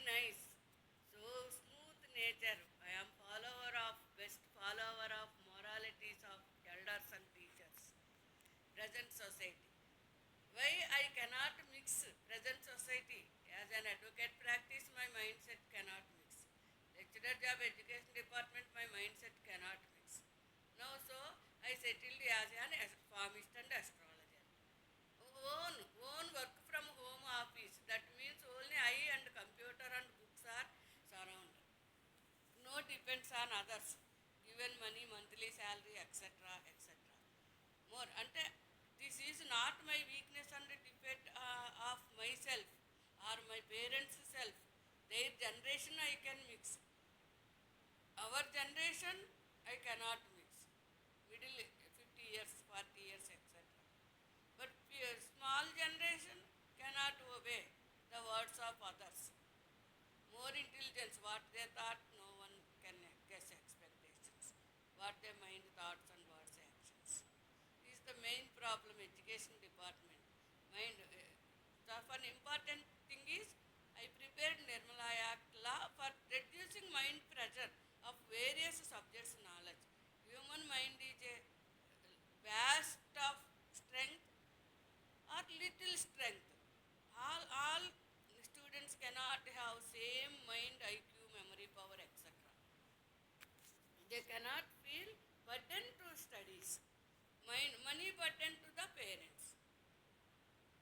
nice. So smooth nature. I am follower of best follower of moralities of elders and teachers. Present society. Why I cannot mix present society? As an advocate practice, my mindset cannot mix. Lecturer job, education department, my mindset cannot mix. Now, so I settled as an farmist and astrologer. Own work from home office. That means only I and computer and books are surround. No depends on others. Given money, monthly salary, etc., etc. More. And this is not my weakness and defect of myself or my parents' self. Their generation I can mix. Our generation I cannot mix. Middle 50 years, 40 years, etc. But small generation cannot obey the words of others. More intelligence, what they thought, no one can guess expectations. What their mind thoughts and words actions. This is the main problem, education department. Mind, one important thing is, I prepared Nirmala Act law for reducing mind pressure of various subjects knowledge. Human mind is a vast of strength or little strength. All students cannot have same mind, IQ, memory power, etc. They cannot feel burden to studies. Money burden to the parents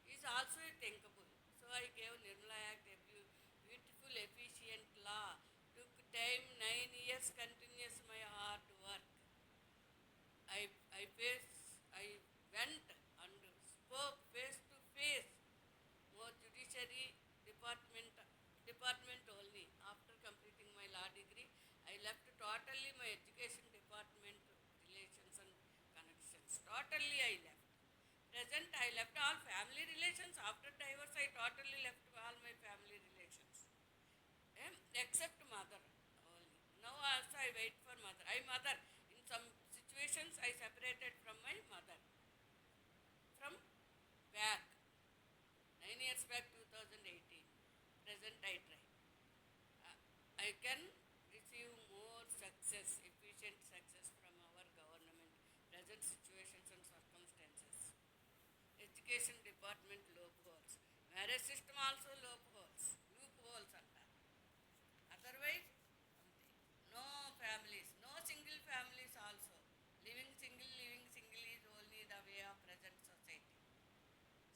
is also thinkable. So I gave Nirmala Act a beautiful, efficient law. Took time 9 years continuous my hard work. I went and spoke face to face. More judiciary department only. After completing my law degree, I left totally my education department relations and connections. Totally I left. Present I left all family relations. After divorce I totally left all my family relations. Except mother only. Now also I wait for mother. I mother. In some situations I separated from my mother. From back. 9 years back 2018. Present I try. I can receive more success, efficient success from our government. Present situations and circumstances. Education department loopholes. Marriage system also loopholes. Loopholes అంటారు. Otherwise, no families, no single families also. Living single is only the way of present society.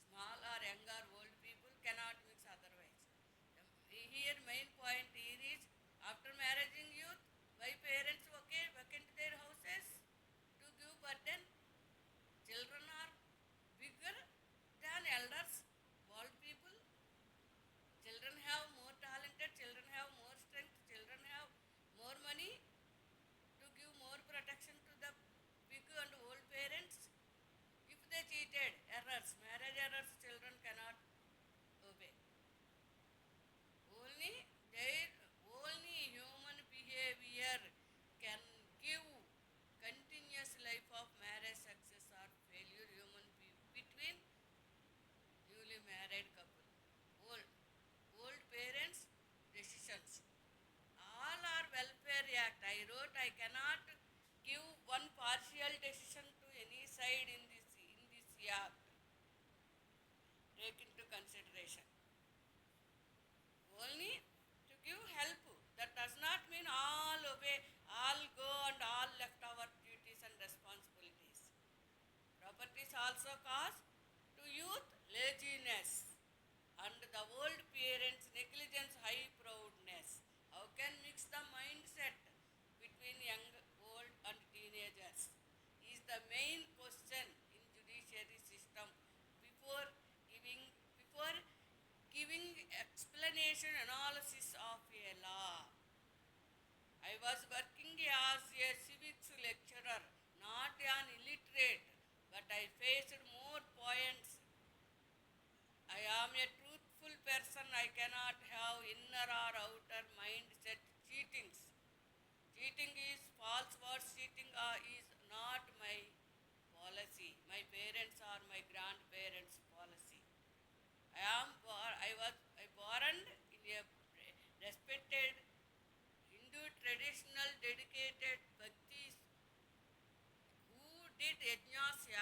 Small or young or old people cannot mix otherwise. Here main point here is after marrying youth, why parents okay vacant their houses to give burden? Children are bigger than elders, old people. Children have more talented, children have more strength, children have more money to give more protection to the big and old parents. If they cheated, errors, marriage errors, children cannot obey. Only their only human behavior can give continuous life of marriage success or failure between newly married couple. Old old parents decisions. All are welfare act. I wrote I cannot give one partial decision to any side in this act. Take into consideration. Only to give help. That does not mean all obey, all go and all left our duties and responsibilities. Properties also cause to youth laziness and the old parents negligence high proudness. How can mix the mindset between young, old and teenagers is the main question in judiciary system before before giving explanation analysis of a law. I was working as a civics lecturer, not an illiterate, but I faced more points. I am a truthful person. I cannot have inner or outer mindset cheatings. Cheating is false words. Cheating is not my policy. My parents or my grandparents' policy. I was born in a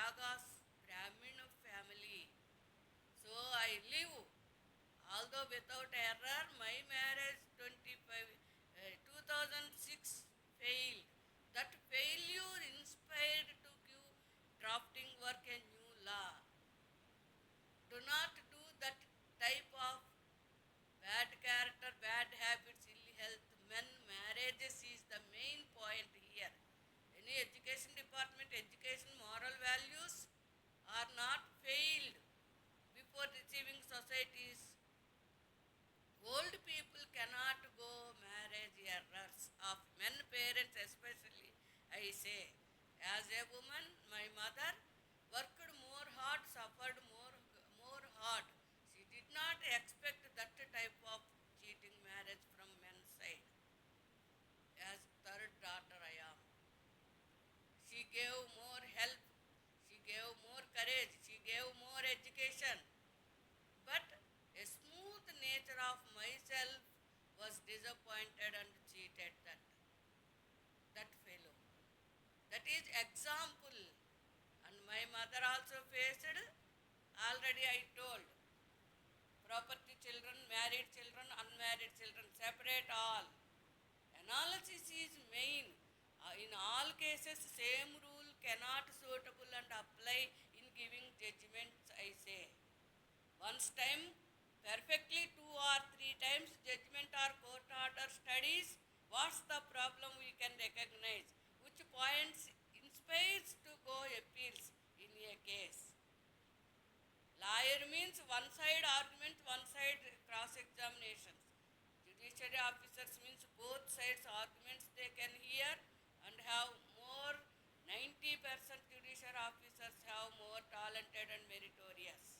Tyagas Brahmin family. So I live, although without error, my marriage 2006 failed. That failure inspired to give drafting work a new law. Do not do that type of bad character, bad habits, ill health. Men marriages is the main point here. Any education department, education, moral values are not failed before receiving societies. Old people cannot go marriage errors of men parents especially. I say, as a woman, my mother worked more hard, suffered more hard. She did not expect that type of cheating marriage from men's side. As third daughter I am, she gave more help, she gave more courage, she gave more education. But a smooth nature of myself was disappointed and cheated that fellow. That is example. And my mother also faced, already I told, property children, married children, unmarried children, separate all. Analysis is main. In all cases, same rule cannot suitable and apply in giving judgments, I say. Once time, perfectly 2 or 3 times judgment or court order studies, what's the problem we can recognize, which points inspires to go appeals in a case. Lawyer means one side argument, one side cross examinations. Judiciary officers means both sides arguments they can hear and have more. 90% judiciary officers have more talented and meritorious,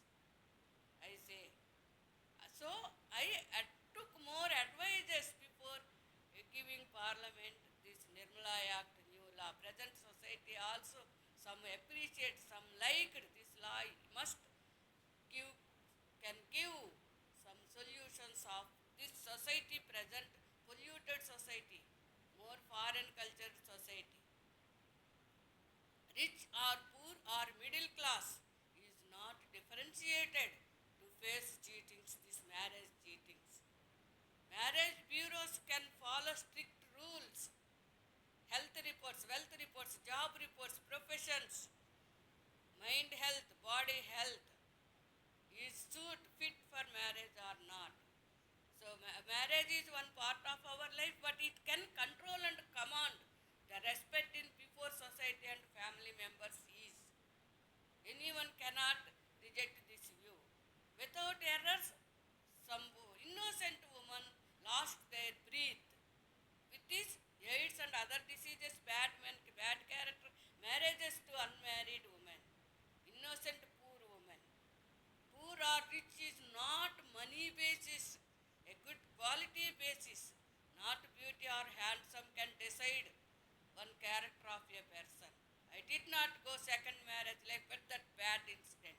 I say. So I took more advices before giving Parliament this Nirmala Act new law. Present society also some appreciate, some liked this law. Must give, can give some solutions of this society, present polluted society, more foreign cultured society. Rich or poor or middle class is not differentiated to face cheatings, this marriage cheatings. Marriage bureaus can follow strict rules, health reports, wealth reports, job reports, professions, mind health, body health. Is suit fit for marriage or not? So marriage is one part of our life, but it can control and command the respect in before society and family members is. Anyone cannot reject this view. Without errors, some innocent woman lost their breath. With this, AIDS and other diseases, bad men, bad character, marriages to unmarried women, innocent poor women. Poor or rich is not money basis, a good quality basis. Not beauty or handsome can decide one character of a person. I did not go second marriage like but that bad incident.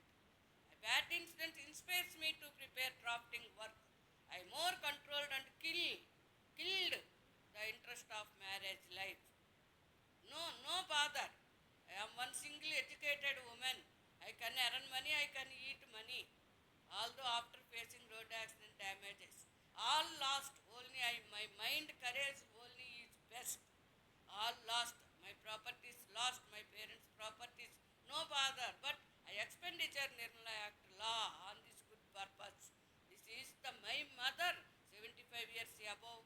A bad incident inspires me to prepare drafting work. I more controlled and killed the interest of marriage life. No bother. I am one single educated woman. I can earn money, I can eat money. Although after facing road accident damages, all lost. Only my mind courage only is best. All lost. My properties lost. My parents' properties. No bother. But I expenditure Nirmala Act law on this good purpose. This is my mother, 75 years above.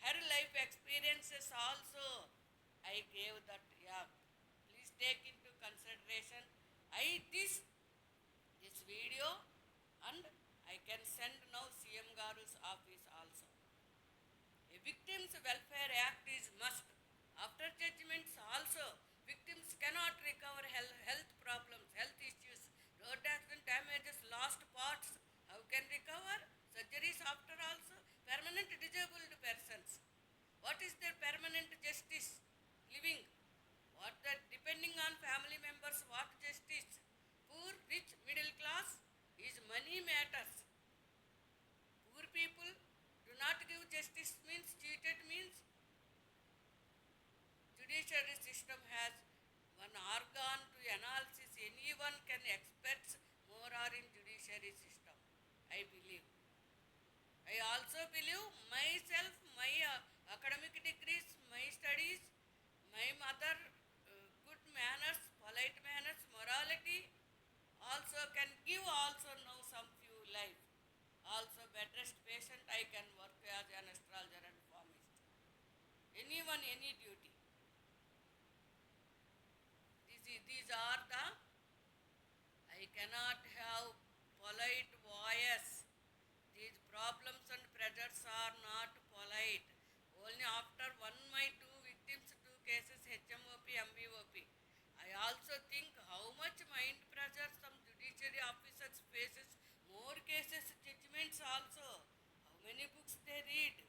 Her life experiences also I gave that. Yeah. Please take into consideration. This video and I can send now CM Garu's office also. A Victims Welfare Act is must. After judgments also, victims cannot recover health problems, health issues, road accident damages, lost parts. How can recover? Surgeries after also. Permanent disabled persons. What is their permanent justice? Living. What that depending on family members, what justice? Poor, rich, middle class is money matters. Poor people do not give justice means cheated means judiciary system has one organ to analysis anyone can expect more are in judiciary system. I believe. I also believe myself, my academic degrees, my studies, my mother, good manners, polite manners, morality, also can give also now some few life. Also bedrest patient I can work as an astrologer and palmist. Anyone, any duty. These are the, I cannot have polite voice. These problems and pressures are not polite. Only after one my two victims, two cases HMOP, MBOP. I also think how much mind pressure some judiciary officers faces, more cases, judgments also. How many books they read.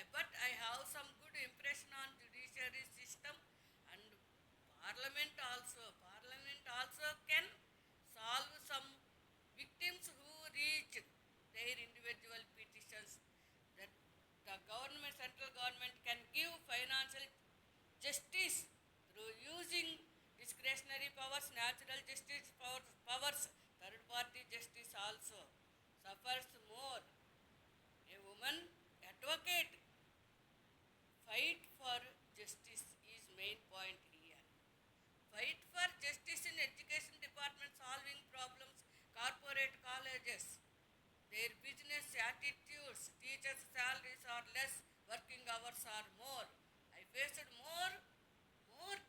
But I have some good impression on judiciary system and parliament also. Parliament also can solve some victims who reach their individual petitions. That the government, central government can give financial justice through using discretionary powers, natural justice powers, third party justice also suffers more. A woman advocate fight for justice is main point here. Fight for justice in education department, solving problems, corporate colleges, their business attitudes, teachers' salaries are less, working hours are more. I faced more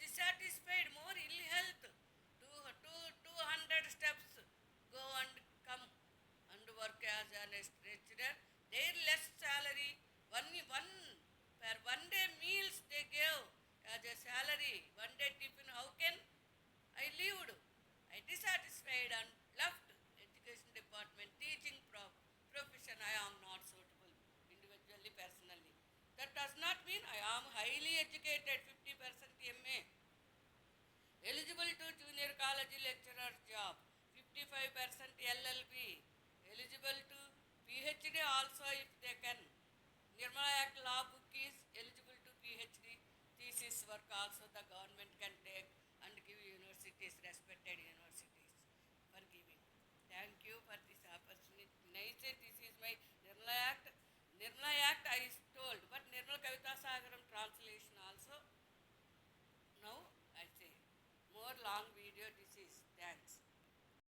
dissatisfied, more ill health. 200 steps go and come and work as an lecturer. Their less salary, one per one day meals they gave as a salary. One day tiffin, how can I lived? I dissatisfied and left education department, teaching profession. I am not suitable individually, personally. That does not mean I am highly educated, 50% MA, eligible to junior college lecturer job, 55% LLB, eligible to PhD also if they can. Nirmala Act law book is eligible to PhD thesis work also the government can take and give universities, respected universities for giving. Thank you for this opportunity. Nice, this is my Nirmala Act. Nirmala Act I told, but Nirmala Kavita Sagaram translation also. Now I say more long video. This is thanks.